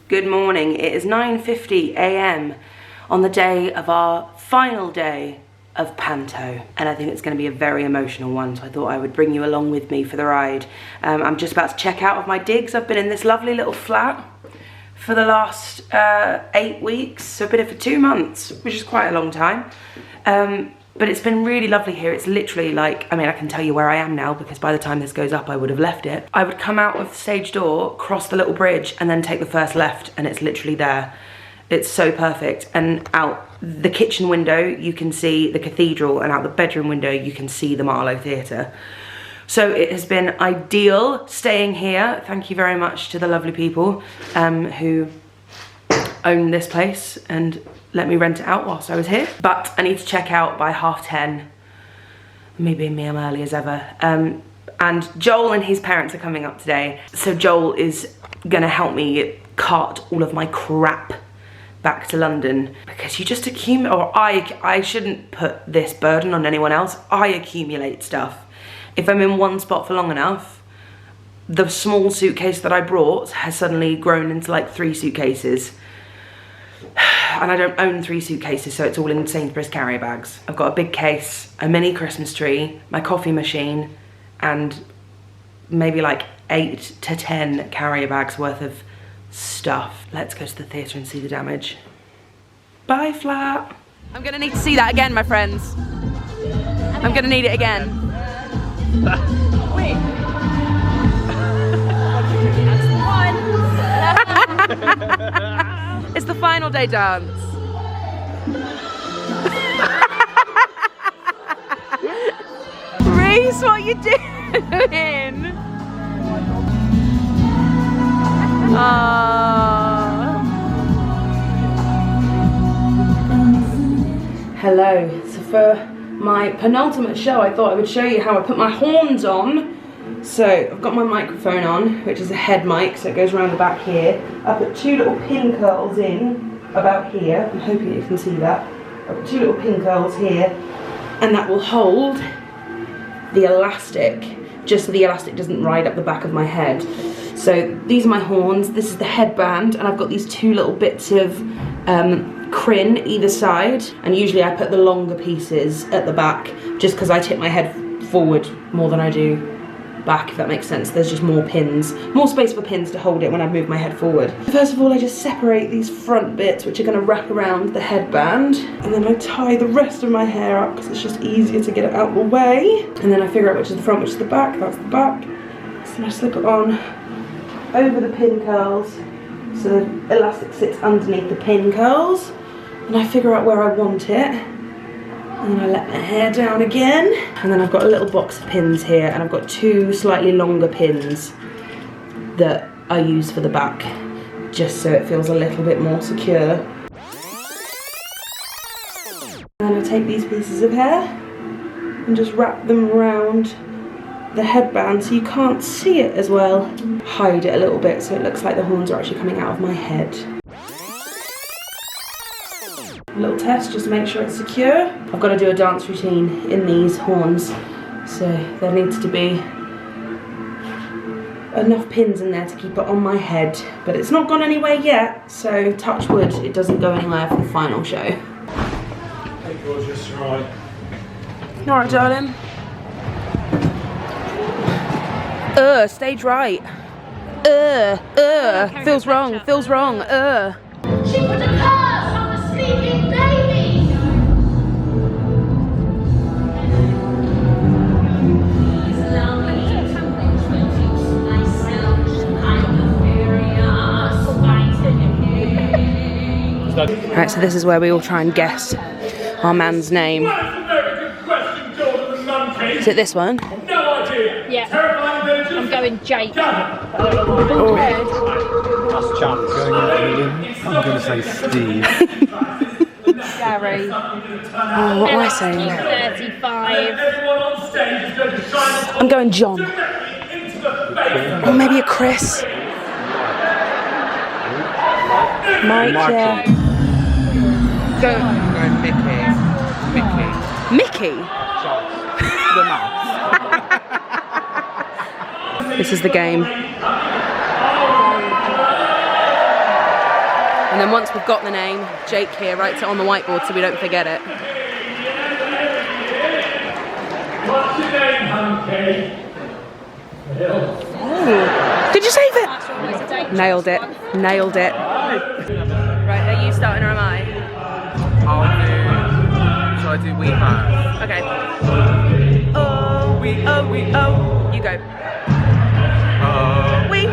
Good morning. It is 9:50 a.m. on the day of our final day of Panto, and I think it's going to be a very emotional one, so I thought I would bring you along with me for the ride. I'm just about to check out of my digs. I've been in this lovely little flat for the last 8 weeks, so I've been here for 2 months, which is quite a long time. But it's been really lovely here. It's literally like, I mean, I can tell you where I am now because by the time this goes up, I would have left it. I would come out of the stage door, cross the little bridge, and then take the first left, and it's literally there. It's so perfect. And out the kitchen window, you can see the cathedral, and out the bedroom window, you can see the Marlow Theatre. So it has been ideal staying here. Thank you very much to the lovely people who own this place and let me rent it out whilst I was here. But I need to check out by 10:30. Me being me, I'm early as ever. And Joel and his parents are coming up today. So Joel is gonna help me cart all of my crap back to London, because you just accumulate, or I shouldn't put this burden on anyone else. I accumulate stuff. If I'm in one spot for long enough, the small suitcase that I brought has suddenly grown into like 3 suitcases. And I don't own 3 suitcases, so it's all in Sainsbury's carrier bags. I've got a big case, a mini Christmas tree, my coffee machine, and maybe like 8 to 10 carrier bags worth of stuff. Let's go to the theatre and see the damage. Bye, flat. I'm gonna need to see that again, my friends. I'm gonna need it again. Wait. That's one. It's the final day dance. Reese, what are you doing? Hello. So for my penultimate show, I thought I would show you how I put my horns on. So I've got my microphone on, which is a head mic, so it goes around the back here. I put 2 little pin curls in about here. I'm hoping you can see that. I put 2 little pin curls here, and that will hold the elastic, just so the elastic doesn't ride up the back of my head. So these are my horns, this is the headband, and I've got these 2 little bits of crin either side, and usually I put the longer pieces at the back, just because I tip my head forward more than I do back, if that makes sense. There's just more pins, more space for pins to hold it when I move my head forward. First of all, I just separate these front bits, which are going to wrap around the headband, and then I tie the rest of my hair up because it's just easier to get it out of the way. And then I figure out which is the front, which is the back. That's the back. So I slip it on over the pin curls, so the elastic sits underneath the pin curls, and I figure out where I want it. And then I let my hair down again. And then I've got a little box of pins here, and I've got 2 slightly longer pins that I use for the back, just so it feels a little bit more secure. And then I take these pieces of hair and just wrap them around the headband so you can't see it as well. Hide it a little bit so it looks like the horns are actually coming out of my head. A little test just to make sure it's secure. I've got to do a dance routine in these horns, so there needs to be enough pins in there to keep it on my head, but it's not gone anywhere yet, so touch wood, it doesn't go anywhere for the final show. Hey gorgeous, you alright? Alright, darling. Stage right. Feels wrong, feels wrong, She put a curse on the sleeping baby. Alright, so this is where we all try and guess our man's name. Is it this one? No idea. Yeah. I'm going Jake. Oh. Last chance. I'm going to say Steve. Gary. Oh, what am I saying? 35. I'm going John. Or maybe a Chris. Mike, yeah. Go. I'm going Mickey. Mickey? The mouse. This is the game. And then once we've got the name, Jake here writes it on the whiteboard so we don't forget it. What's your name, Hunky? Did you save it? Nailed it. Nailed it. Right, are you starting or am I? Shall I do we have? Okay. Oh, you go. We.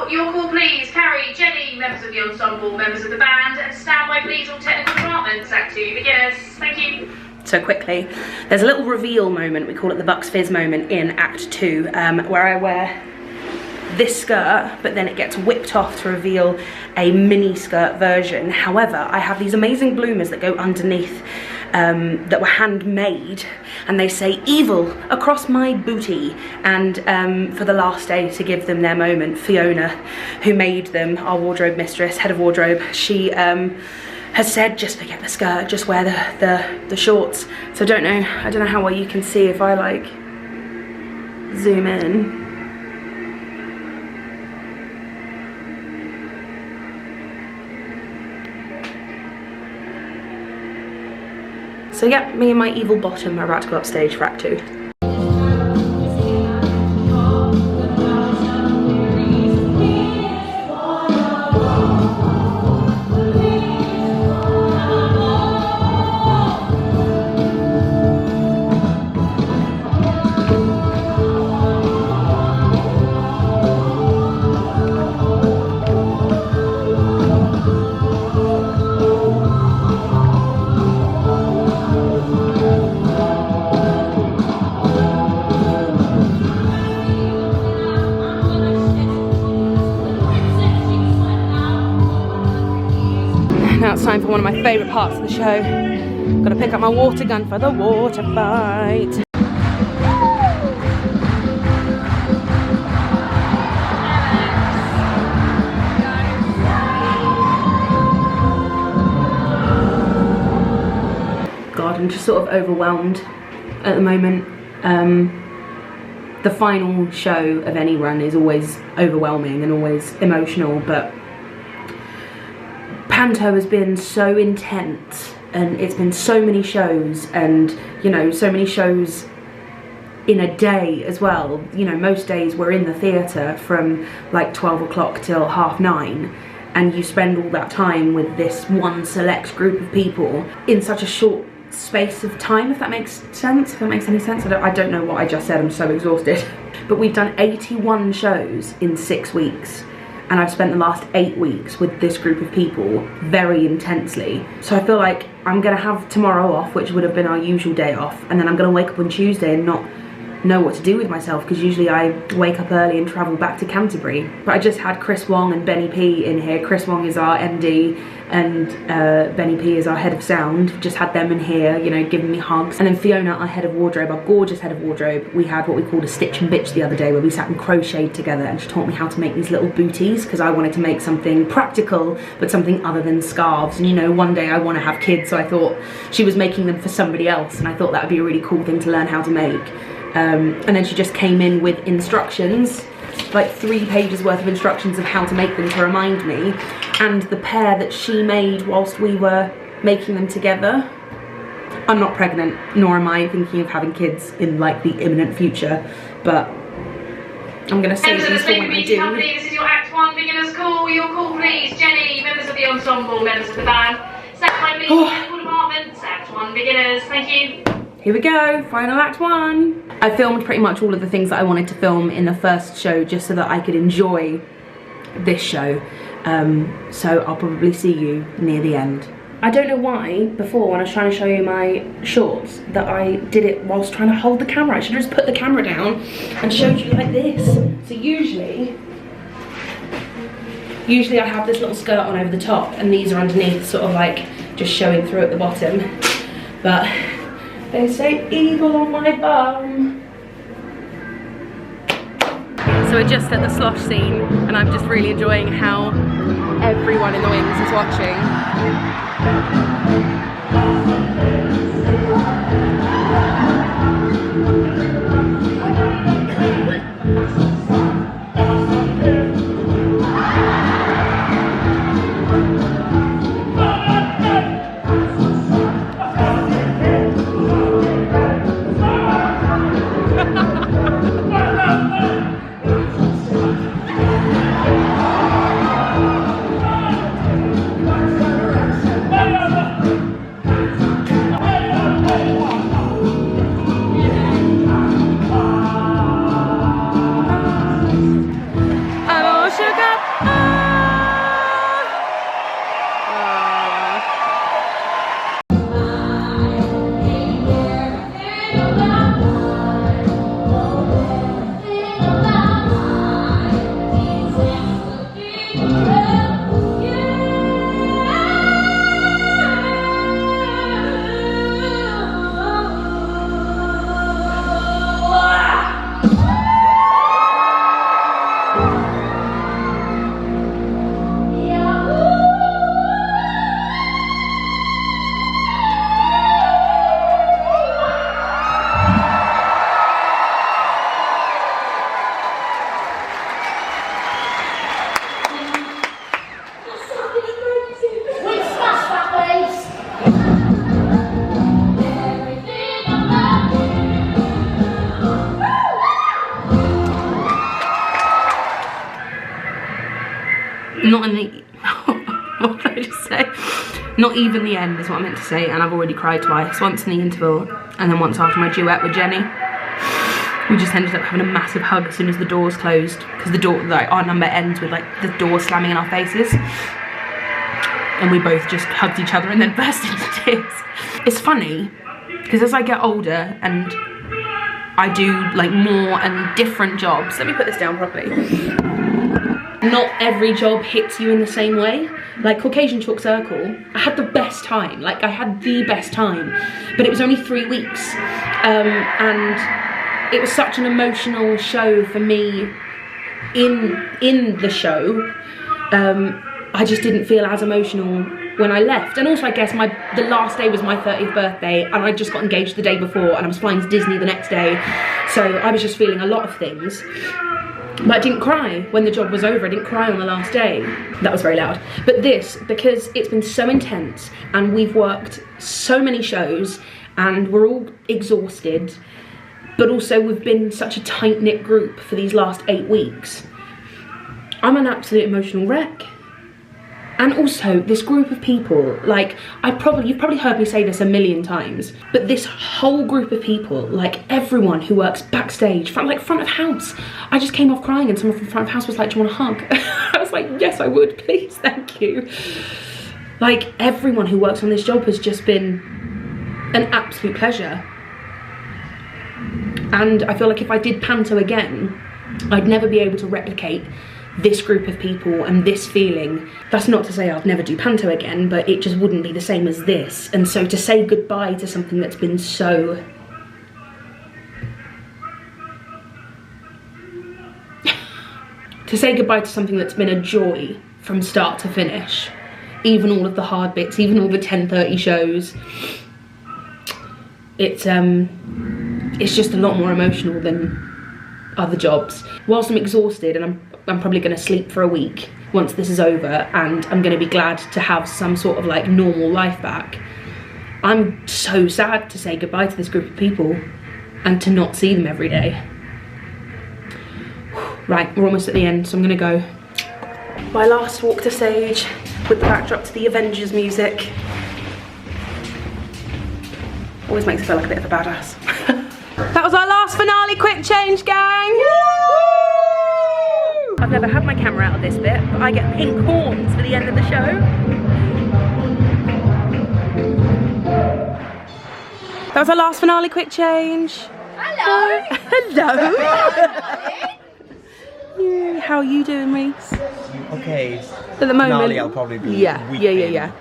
Your call, please. Carrie, Jenny, members of the ensemble, members of the band, and stand by, please, all technical departments. Act 2, beginners. Thank you. So quickly, there's a little reveal moment, we call it the Bucks Fizz moment in Act 2, where I wear this skirt, but then it gets whipped off to reveal a mini skirt version. However, I have these amazing bloomers that go underneath that were handmade, and they say evil across my booty. And for the last day to give them their moment, Fiona, who made them, our wardrobe mistress, head of wardrobe, she has said just forget the skirt, just wear the shorts. So I don't know how well you can see if I like zoom in. So yeah, me and my evil bottom are about to go upstage for Act 2. Now it's time for one of my favourite parts of the show. Gotta pick up my water gun for the water fight. God, I'm just sort of overwhelmed at the moment. The final show of any run is always overwhelming and always emotional, but Panto has been so intense, and it's been so many shows, and you know, so many shows in a day as well. You know, most days we're in the theatre from like 12 o'clock till 9:30, and you spend all that time with this one select group of people in such a short space of time, if that makes sense, if that makes any sense. I don't know what I just said, I'm so exhausted. But we've done 81 shows in 6 weeks. And I've spent the last 8 weeks with this group of people very intensely. So I feel like I'm gonna have tomorrow off, which would have been our usual day off, and then I'm gonna wake up on Tuesday and not know what to do with myself, because usually I wake up early and travel back to Canterbury. But I just had Chris Wong and Benny P in here. Chris Wong is our MD and Benny P is our head of sound. Just had them in here, you know, giving me hugs. And then Fiona, our head of wardrobe, our gorgeous head of wardrobe, we had what we called a stitch and bitch the other day, where we sat and crocheted together, and she taught me how to make these little booties, because I wanted to make something practical but something other than scarves. And you know, one day I want to have kids, so I thought she was making them for somebody else, and I thought that would be a really cool thing to learn how to make. And then she just came in with instructions, like 3 pages worth of instructions of how to make them to remind me. And the pair that she made whilst we were making them together, I'm not pregnant, nor am I thinking of having kids in like the imminent future, but I'm going to save Members of these the for Sacred when I Beauty do. Company, this is your Act 1 beginner's call. Your call, please. Jenny, members of the ensemble, members of the band. Stand by, please. Technical departments. Act 1 beginners. Thank you. Here we go, final act 1. I filmed pretty much all of the things that I wanted to film in the first show just so that I could enjoy this show. So I'll probably see you near the end. I don't know why before when I was trying to show you my shorts that I did it whilst trying to hold the camera. I should have just put the camera down and showed you like this. So usually I have this little skirt on over the top and these are underneath, sort of like just showing through at the bottom. But they say eagle on my bum. So we're just at the slosh scene and I'm just really enjoying how everyone in the wings is watching. Not in the, what did I just say? Not even the end is what I meant to say, and I've already cried twice. Once in the interval, and then once after my duet with Jenny. We just ended up having a massive hug as soon as the doors closed, because the door, like our number ends with like the door slamming in our faces. And we both just hugged each other and then burst into tears. It's funny, because as I get older and I do like more and different jobs, let me put this down properly. Not every job hits you in the same way. Like Caucasian Chalk Circle, I had the best time. Like I had the best time, but it was only 3 weeks. And it was such an emotional show for me in the show. I just didn't feel as emotional when I left. And also I guess the last day was my 30th birthday and I just got engaged the day before and I was flying to Disney the next day. So I was just feeling a lot of things. But I didn't cry when the job was over. I didn't cry on the last day. That was very loud. But this, because it's been so intense and we've worked so many shows and we're all exhausted, but also we've been such a tight-knit group for these last 8 weeks. I'm an absolute emotional wreck. And also, this group of people, like, you've probably heard me say this a million times, but this whole group of people, like everyone who works backstage, front of house, I just came off crying and someone from front of house was like, do you want a hug? I was like, yes, I would, please, thank you. Like, everyone who works on this job has just been an absolute pleasure. And I feel like if I did Panto again, I'd never be able to replicate this group of people and this feeling. That's not to say I'd never do Panto again, but it just wouldn't be the same as this. And so to say goodbye to something that's been so... to say goodbye to something that's been a joy from start to finish, even all of the hard bits, even all the 10:30 shows, it's just a lot more emotional than other jobs. Whilst I'm exhausted and I'm probably going to sleep for a week once this is over and I'm going to be glad to have some sort of like normal life back, I'm so sad to say goodbye to this group of people and to not see them every day. Right, we're almost at the end, so I'm gonna go. My last walk to stage with the backdrop to the Avengers music. Always makes me feel like a bit of a badass. That was our last finale quick change, gang! Woo! I've never had my camera out of this bit, but I get pink horns for the end of the show. That was our last finale quick change. Hello. Hello. Yeah, how are you doing, Reese? Okay. At the moment. Finale, I'll probably be yeah. weeping. Yeah.